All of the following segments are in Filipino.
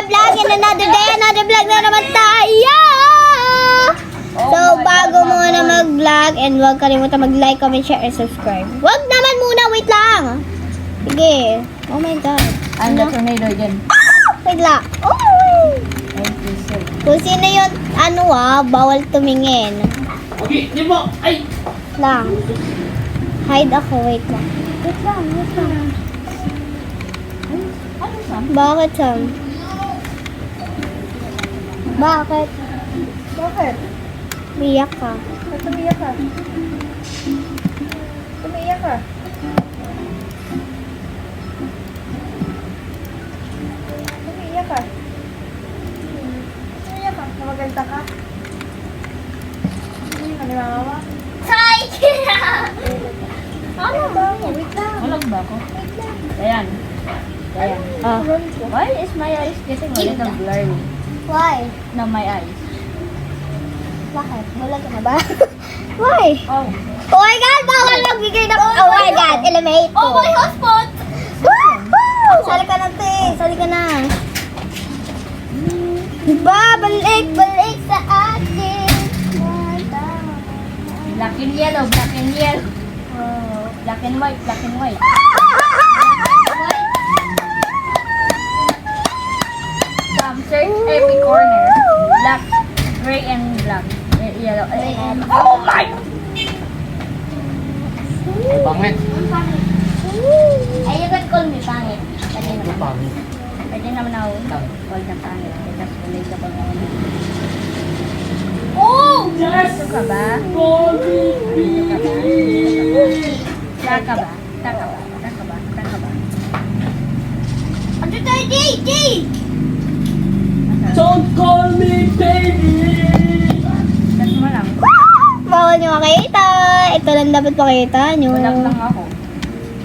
vlog and another day, another vlog na naman tayo! So, bago muna mag-vlog and huwag kalimutan mag-like, comment, share, and subscribe. Huwag naman muna, wait lang! Sige. Oh my God. I'm the tornado again. Wait lang. Oh! Kung sino yun, bawal tumingin. Okay, di mo. Ay! Lang. Hide ako, wait lang. Wait lang. Ano Sam? Bakit, Sam? Bakit? Bakit? Biyak ka. Ba't tumiyak ka? Tumiyak ka? Tumiyak ka? Tumiyak ka? Namaganda ka? Hindi ka ni mama? Ano ba? Wait lang. Walang ba ako? Wait lang. Ayan. Ayan. Ah. Why is my eyes getting a little blurry? Why? No, my eyes. Bakit? Wala ka na ba? Why? Oh. Oh my God! Bawal magbigay ng... Oh my God! Eliminate ko. Oh, my hotspot! Woohoo! Sali ka na, te. Sali ka na. Babalik sa atin. Black and yellow, black and yellow. Oh, black and white, black and white. Search every corner. Black, gray, and black. Yellow, and... Oh my! Pangit. Ay, you can call me pangit. Pwede Ano naman. pangit? Pwede naman ako call na pangit. Because relatable naman. Oh! Dito ka ba? Dito ka ba? Taka ba? Taka ba? Taka ba? Taka ba? Ano tayo, Jay? Don't call me baby! That's mo lang. Bawal nyo makita. Ito lang dapat makita nyo. Walang lang ako.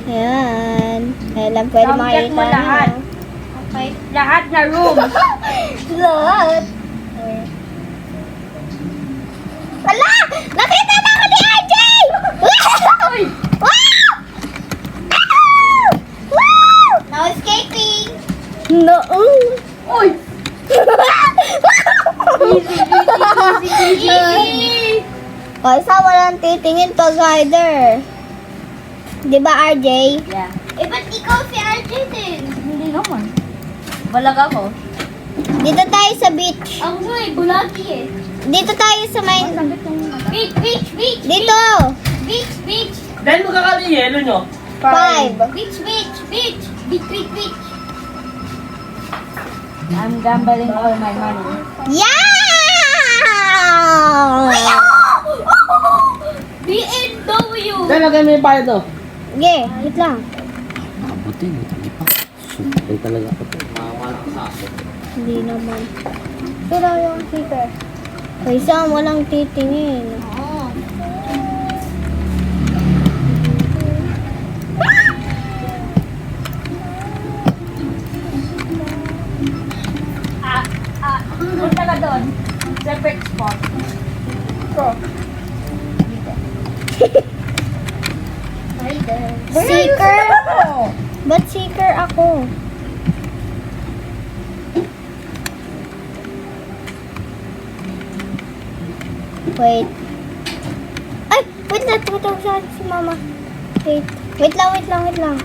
Ayan. Ayan lang pwede Subject makita mo lahat. nyo. Okay. Lahat na room. Lahat. Wala! Nakita na ako ni RJ! Uy! Wow! Wow! No escaping! No! Uy! Easy! Kaysa walang titingin pag rider. Di ba, RJ? Yeah. Eh, ba't ikaw si RJ din? Hindi naman. Balag ako. Dito tayo sa beach. Ang may bulagi eh. Dito tayo sa main... Beach, beach, beach! Dito! Beach, beach! Dahil magkakali yelo nyo. 5. Beach, beach, beach! Beach, beach, beach! I'm gambling all my money. Yeah! BMW! Dahil lagay mo yung bayad no. Sige, wait lang. Nakabuti, hindi pa. Super talaga ako. Hindi naman. Pero yung sticker. Kaysa walang titingin. Oo. Punta ka doon. Separate spot. Seeker? Ba't seeker ako? Wait. Ay! Wait lang. Tumatawag sa akin si mama. Wait. Wait lang.